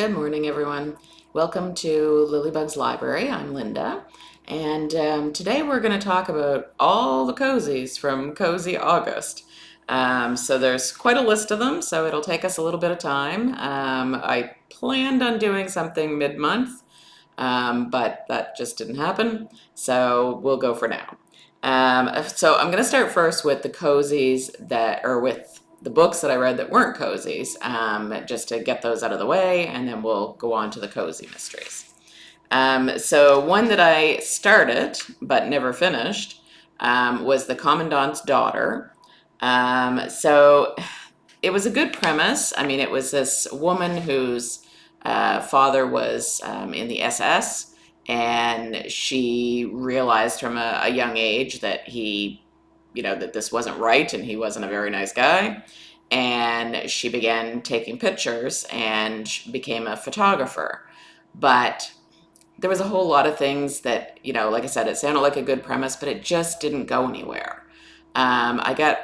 Good morning, everyone. Welcome to Lilybug's Library. I'm Linda, and today we're going to talk about all the cozies from Cozy August. So there's quite a list of them, so it'll take us a little bit of time. I planned on doing something mid-month, but that just didn't happen, so we'll go for now. So I'm going to start first with the cozies with the books that I read that weren't cozies, just to get those out of the way, and then we'll go on to the cozy mysteries. So one that I started but never finished was The Commandant's Daughter. So it was a good premise. I mean, it was this woman whose father was in the SS, and she realized from a young age that that this wasn't right and he wasn't a very nice guy. And she began taking pictures and became a photographer. But there was a whole lot of things that, like I said, it sounded like a good premise, but it just didn't go anywhere. I got,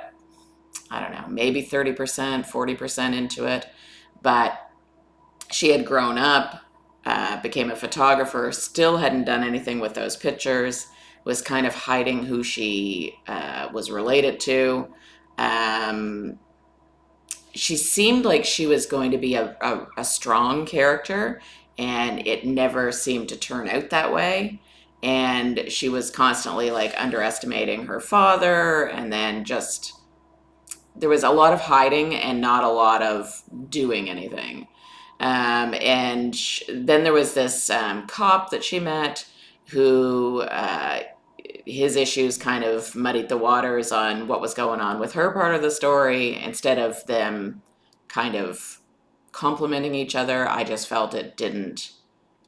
I don't know, maybe 30%, 40% into it, but she had grown up, became a photographer, still hadn't done anything with those pictures, was kind of hiding who she was related to. Um, she seemed like she was going to be a strong character, and it never seemed to turn out that way. And she was constantly like underestimating her father, and then just there was a lot of hiding and not a lot of doing anything. Then there was this cop that she met who his issues kind of muddied the waters on what was going on with her part of the story. Instead of them kind of complementing each other, I just felt it didn't.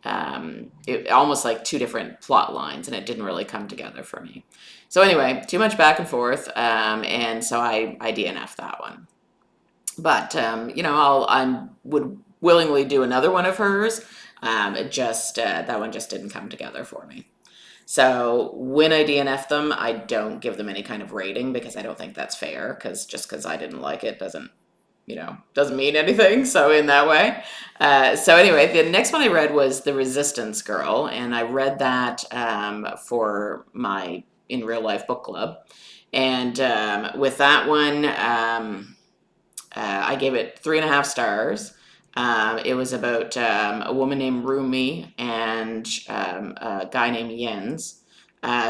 It almost like two different plot lines, and it didn't really come together for me. So anyway, too much back and forth, and so I DNF'd that one. But I would willingly do another one of hers. It just that one just didn't come together for me. So when I DNF them, I don't give them any kind of rating because I don't think that's fair. Because just because I didn't like it doesn't mean anything. So in that way. So anyway, the next one I read was The Resistance Girl, and I read that for my in real life book club. And with that one, I gave it 3.5 stars. It was about a woman named Rumi and a guy named Jens.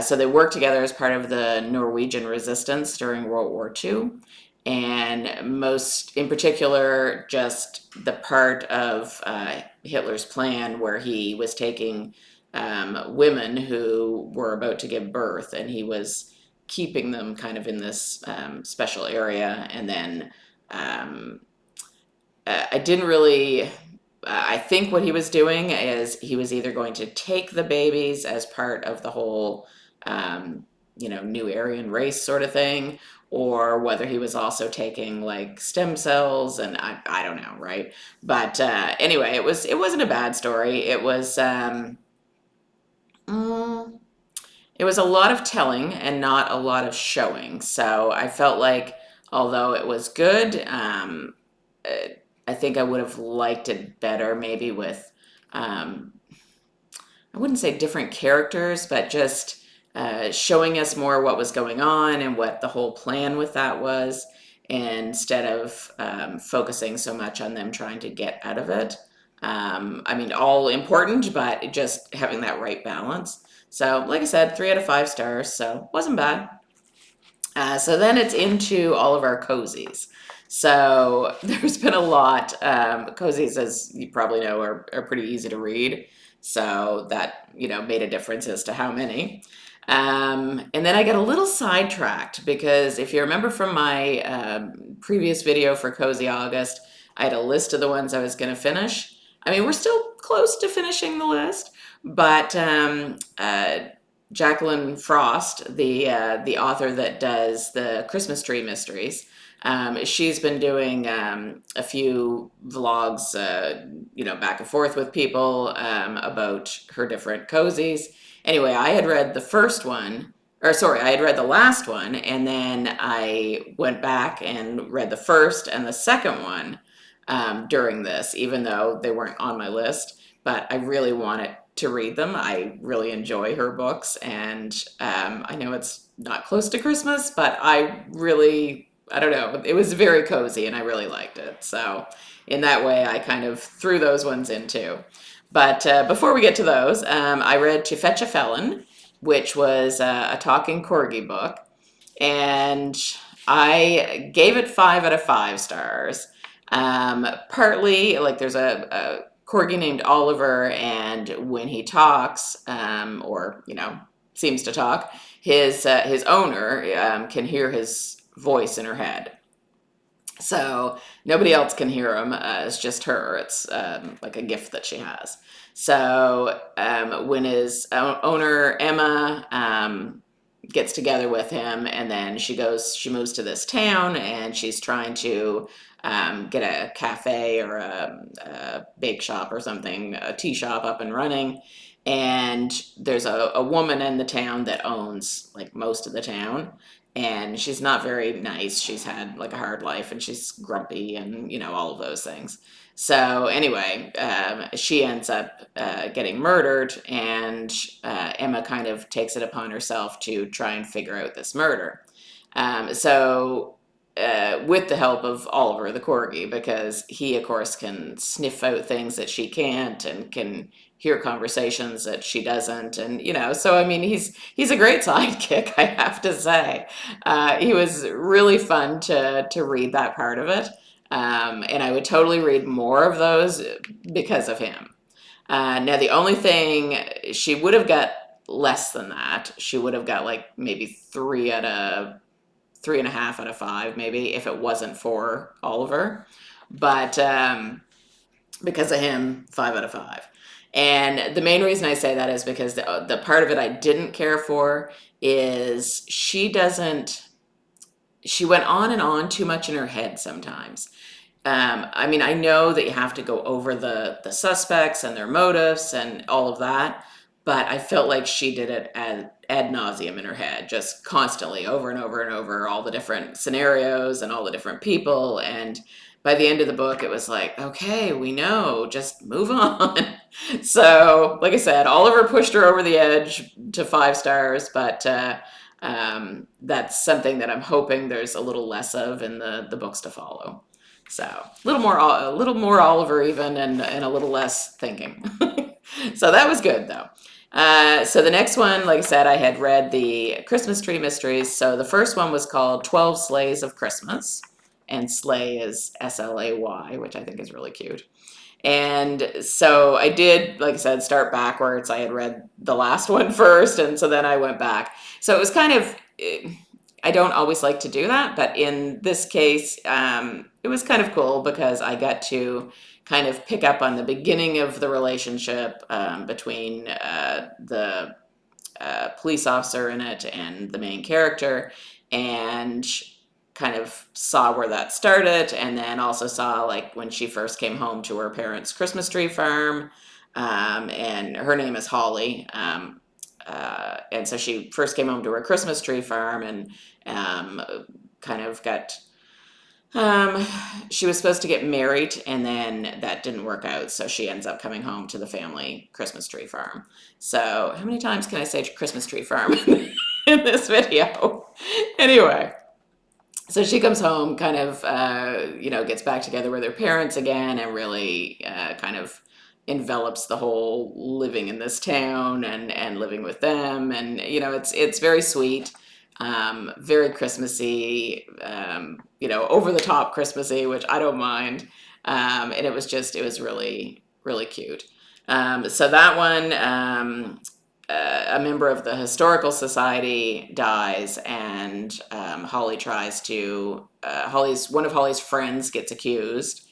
So they worked together as part of the Norwegian resistance during World War II. And most in particular, just the part of Hitler's plan where he was taking women who were about to give birth, and he was keeping them kind of in this special area. And then um, I didn't really. I think what he was doing is he was either going to take the babies as part of the whole, new Aryan race sort of thing, or whether he was also taking like stem cells, and I don't know, right? But anyway, it wasn't a bad story. Mm, it was a lot of telling and not a lot of showing. So I felt like although it was good, I think I would have liked it better maybe with, um, I wouldn't say different characters, but just showing us more what was going on and what the whole plan with that was, instead of focusing so much on them trying to get out of it. I mean, all important, but just having that right balance. So, like I said, 3 out of 5 stars, so wasn't bad. So then it's into all of our cozies. So there's been a lot. Cozies, as you probably know, are pretty easy to read. So that, made a difference as to how many. And then I got a little sidetracked because if you remember from my previous video for Cozy August, I had a list of the ones I was going to finish. I mean, we're still close to finishing the list, but Jacqueline Frost, the author that does the Christmas tree mysteries, she's been doing a few vlogs, back and forth with people about her different cozies. Anyway, I had read the first one, or sorry, I had read the last one, and then I went back and read the first and the second one. during this, even though they weren't on my list. But I really wanted to read them. I really enjoy her books, and I know it's not close to Christmas, but I don't know, it was very cozy and I really liked it. So in that way, I kind of threw those ones in too. But before we get to those, I read To Fetcha Felon, which was a talking corgi book, and I gave it 5 out of 5 stars. Partly, like, there's a corgi named Oliver, and when he talks, or seems to talk, his owner can hear his voice in her head. So nobody else can hear him. It's just her. It's like a gift that she has. So when his owner Emma gets together with him, and then she moves to this town, and she's trying to get a cafe or a bake shop or something, a tea shop up and running. And there's a woman in the town that owns like most of the town, and she's not very nice. She's had like a hard life, and she's grumpy, and all of those things. So anyway, she ends up getting murdered, and Emma kind of takes it upon herself to try and figure out this murder. So with the help of Oliver the corgi, because he of course can sniff out things that she can't, and can hear conversations that she doesn't, and so I mean, he's a great sidekick, I have to say. He was really fun to read that part of it, and I would totally read more of those because of him. Now the only thing, she would have got less than that. She would have got like maybe 3.5 out of 5, maybe, if it wasn't for Oliver. But because of him, 5 out of 5. And the main reason I say that is because the part of it I didn't care for is she went on and on too much in her head sometimes. I mean, I know that you have to go over the suspects and their motives and all of that, but I felt like she did it ad nauseum in her head, just constantly, over and over and over, all the different scenarios and all the different people. And by the end of the book, it was like, okay, we know, just move on. So, like I said, Oliver pushed her over the edge to 5 stars, but that's something that I'm hoping there's a little less of in the books to follow. So, a little more Oliver even, and a little less thinking. So that was good though. So the next one, like I said, I had read the Christmas Tree Mysteries. So the first one was called 12 Sleighs of Christmas, and sleigh is SLAY, which I think is really cute. And so I did, like I said, start backwards. I had read the last one first, and so then I went back. So it was kind of, I don't always like to do that, but in this case, it was kind of cool because I got to kind of pick up on the beginning of the relationship between the police officer in it and the main character, and kind of saw where that started, and then also saw like when she first came home to her parents' Christmas tree farm, and her name is Holly, and so she first came home to her Christmas tree farm, and kind of got, she was supposed to get married, and then that didn't work out, so she ends up coming home to the family Christmas tree farm. So how many times can I say Christmas tree farm in this video? Anyway, so she comes home, kind of, gets back together with her parents again, and really kind of envelops the whole living in this town and living with them. And, it's very sweet, very Christmassy, over the top Christmassy, which I don't mind. And it was really, really cute. So that one, a member of the historical society dies, and one of Holly's friends gets accused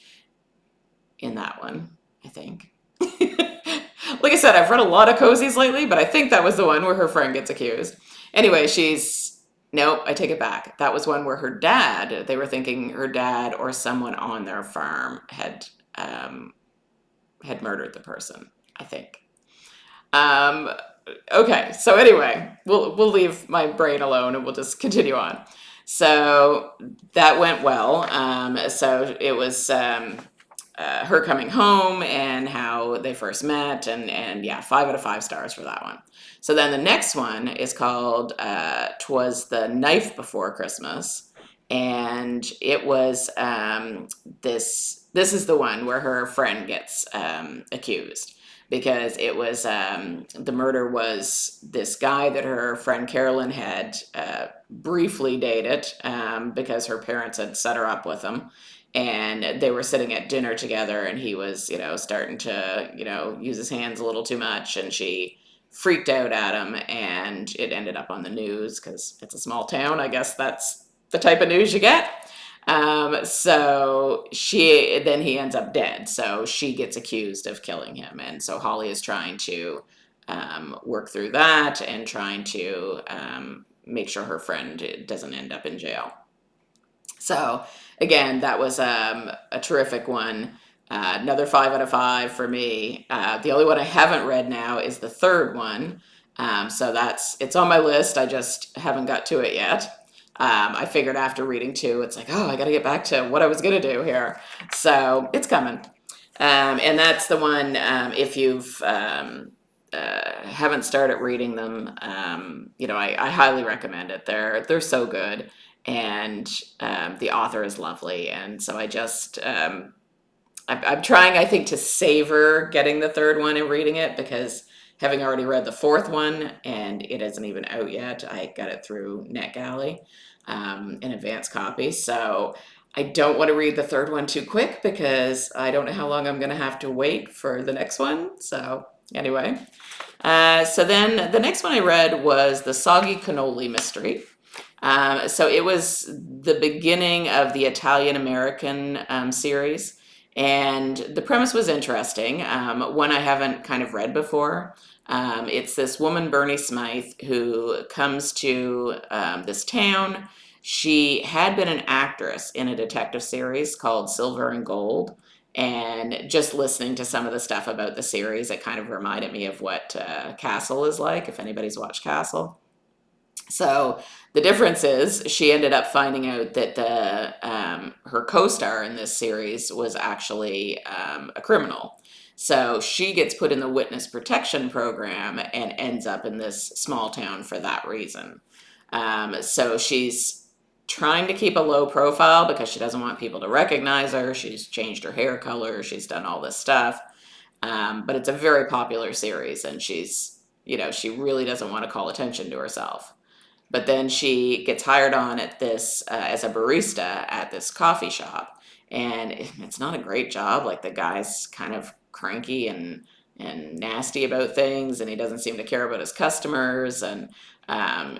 in that one, I think. Like I said, I've read a lot of cozies lately, but I think that was the one where her friend gets accused. Anyway, nope, I take it back. That was one where they were thinking her dad or someone on their farm had murdered the person, I think. Okay, so anyway, we'll leave my brain alone and we'll just continue on. So that went well. So it was her coming home and how they first met, and yeah, 5 out of 5 stars for that one. So then the next one is called "Twas the Knife Before Christmas," and it was this is the one where her friend gets accused, because it was the murder was this guy that her friend Carolyn had briefly dated, because her parents had set her up with him, and they were sitting at dinner together, and he was, starting to, use his hands a little too much, and she freaked out at him, and it ended up on the news because it's a small town. I guess that's the type of news you get. So he ends up dead. So she gets accused of killing him. And so Holly is trying to work through that and trying to make sure her friend doesn't end up in jail. So again, that was a terrific one. Another 5 out of 5 for me. The only one I haven't read now is the third one. So it's on my list. I just haven't got to it yet. I figured after reading 2, it's like, oh, I got to get back to what I was going to do here. So it's coming. And that's the one, if you've haven't started reading them, I highly recommend it. They're so good. And the author is lovely. And so I'm trying, I think, to savor getting the third one and reading it, because having already read the fourth one and it isn't even out yet, I got it through NetGalley in advance copy. So I don't want to read the third one too quick, because I don't know how long I'm going to have to wait for the next one. So anyway, so then the next one I read was the Soggy Cannoli mystery. So it was the beginning of the Italian-American series, and the premise was interesting, one I haven't kind of read before. It's this woman, Bernie Smythe, who comes to this town. She had been an actress in a detective series called Silver and Gold, and just listening to some of the stuff about the series, it kind of reminded me of what Castle is like, if anybody's watched Castle. So the difference is she ended up finding out that her co-star in this series was actually a criminal. So she gets put in the witness protection program and ends up in this small town for that reason. So she's trying to keep a low profile because she doesn't want people to recognize her. She's changed her hair color. She's done all this stuff. But it's a very popular series, and she really doesn't want to call attention to herself. But then she gets hired on at this as a barista at this coffee shop, and it's not a great job. Like, the guy's kind of cranky and nasty about things, and he doesn't seem to care about his customers, and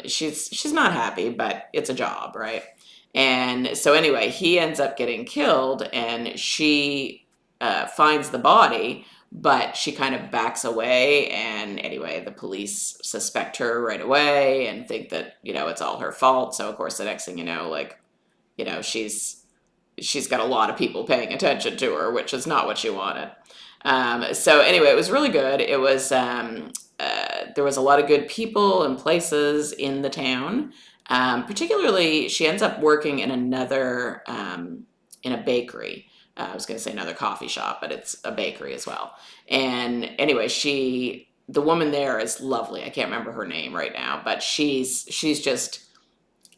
she's not happy, but it's a job, right? And so anyway, he ends up getting killed, and she finds the body, but she kind of backs away, and anyway, the police suspect her right away and think that, it's all her fault. So of course, the next thing you know, she's got a lot of people paying attention to her, which is not what she wanted. So anyway, it was really good. It was there was a lot of good people and places in the town. Particularly, she ends up working in another in a bakery. I was going to say another coffee shop, but it's a bakery as well. And anyway, the woman there is lovely. I can't remember her name right now, but she's just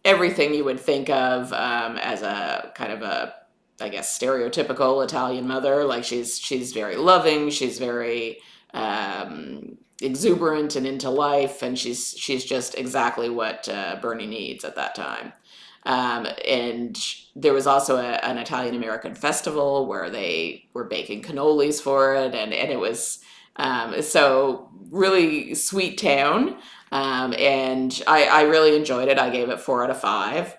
everything you would think of as a kind of a, I guess, stereotypical Italian mother. Like, she's very loving. She's very exuberant and into life, and she's just exactly what Bernie needs at that time. And there was also an Italian-American festival where they were baking cannolis for it, and it was so really sweet town, and I really enjoyed it. I gave it 4 out of 5.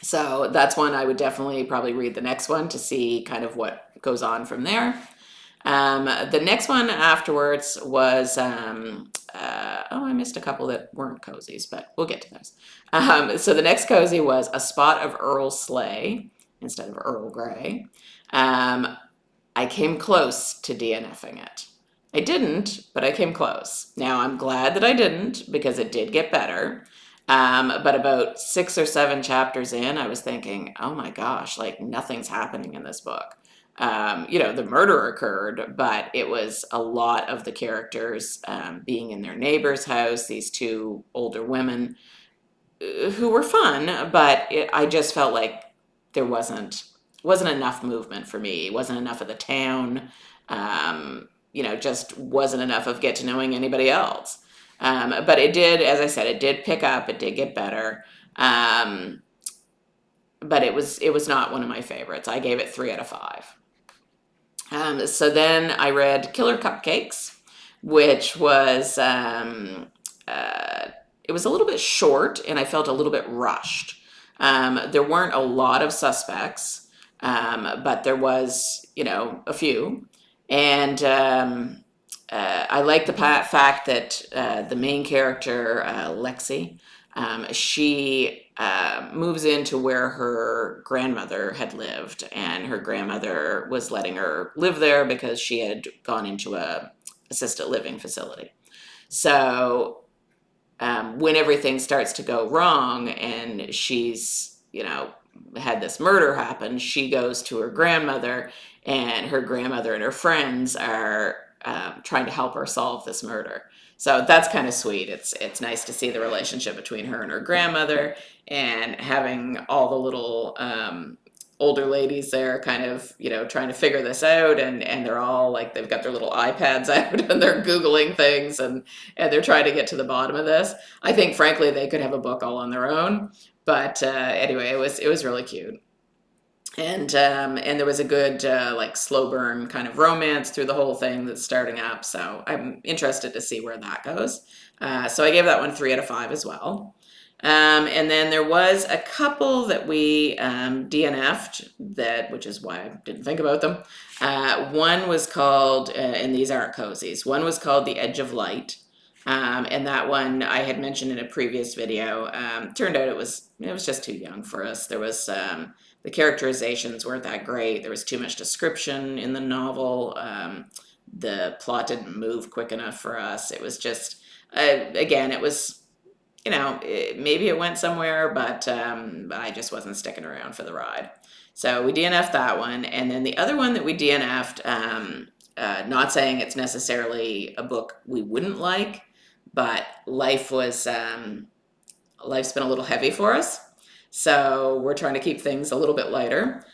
So that's one I would definitely probably read the next one to see kind of what goes on from there. The next one afterwards was, I missed a couple that weren't cozies, but we'll get to those. So the next cozy was A Spot of Earl Sleigh instead of Earl Grey. I came close to DNFing it. I didn't, but I came close. Now, I'm glad that I didn't, because it did get better. But about 6 or 7 chapters in, I was thinking, oh my gosh, like, nothing's happening in this book. The murder occurred, but it was a lot of the characters being in their neighbor's house, these two older women who were fun, but I just felt like there wasn't enough movement for me. It wasn't enough of the town. Just wasn't enough of get to knowing anybody else. But it did, as I said, it did pick up. It did get better. But it was not one of my favorites. I gave it 3 out of 5. So then I read Killer Cupcakes, which was it was a little bit short, and I felt a little bit rushed. There weren't a lot of suspects, but there was, a few. And I like the fact that the main character, Lexi, she moves into where her grandmother had lived, and her grandmother was letting her live there because she had gone into a assisted living facility. So when everything starts to go wrong and she's, had this murder happen, she goes to her grandmother, and her grandmother and her friends are trying to help her solve this murder. So that's kind of sweet. It's nice to see the relationship between her and her grandmother, and having all the little older ladies there kind of, trying to figure this out, and they're all like, they've got their little iPads out and they're Googling things, and they're trying to get to the bottom of this. I think, frankly, they could have a book all on their own. But anyway, it was really cute. And there was a good like slow burn kind of romance through the whole thing that's starting up. So I'm interested to see where that goes. So I gave that one 3 out of 5 as well. And then there was a couple that we DNF'd, which is why I didn't think about them. One was called, and these aren't cozies, one was called The Edge of Light. And that one I had mentioned in a previous video. Turned out it was just too young for us. There was the characterizations weren't that great. There was too much description in the novel. The plot didn't move quick enough for us. It was just, again, it was, maybe it went somewhere, but I just wasn't sticking around for the ride. So we DNF'd that one. And then the other one that we DNF'd, not saying it's necessarily a book we wouldn't like, but life's been a little heavy for us. So we're trying to keep things a little bit lighter.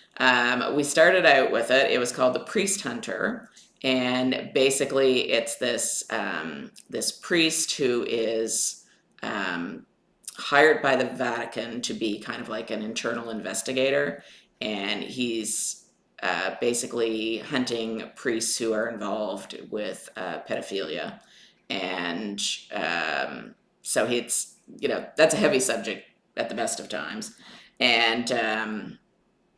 We started out with it. It was called The Priest Hunter. And basically it's this priest who is hired by the Vatican to be kind of like an internal investigator. And he's basically hunting priests who are involved with pedophilia. And so it's, that's a heavy subject at the best of times. And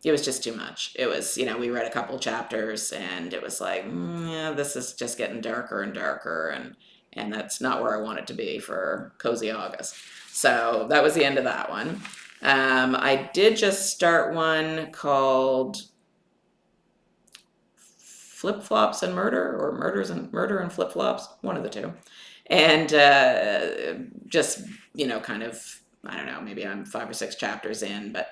it was just too much. It was, we read a couple chapters and it was like, yeah, this is just getting darker and darker. And that's not where I want it to be for Cozy August. So that was the end of that one. I did just start one called Flipflops and Murder, or Murder and Flipflops, one of the two. And just, kind of, I don't know, maybe I'm 5 or 6 chapters in, but,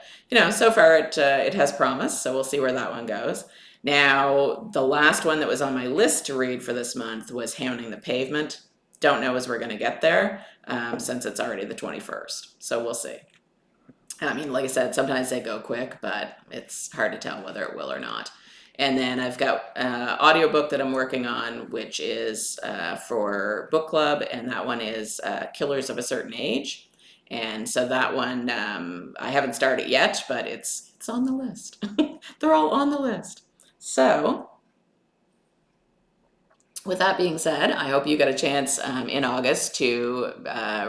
so far it has promise, so we'll see where that one goes. Now, the last one that was on my list to read for this month was Hounding the Pavement. Don't know as we're going to get there, since it's already the 21st, so we'll see. I mean, like I said, sometimes they go quick, but it's hard to tell whether it will or not. And then I've got an audiobook that I'm working on, which is for book club, and that one is Killers of a Certain Age. And so that one, I haven't started yet, but it's on the list. They're all on the list. So with that being said, I hope you get a chance in August to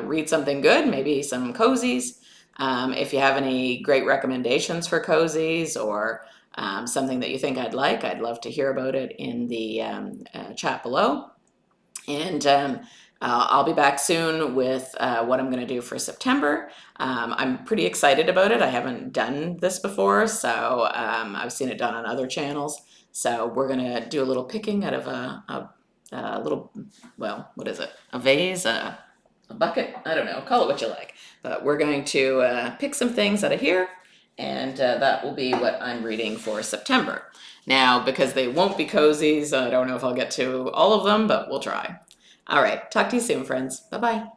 read something good, maybe some cozies. If you have any great recommendations for cozies, or something that you think I'd love to hear about it in the chat below. And I'll be back soon with what I'm going to do for September. I'm pretty excited about it. I haven't done this before, so I've seen it done on other channels. So we're going to do a little picking out of a little, well, what is it? A vase, a bucket? I don't know. Call it what you like. But we're going to pick some things out of here, And that will be what I'm reading for September. Now, because they won't be cozies, I don't know if I'll get to all of them, but we'll try. All right, talk to you soon, friends. Bye-bye.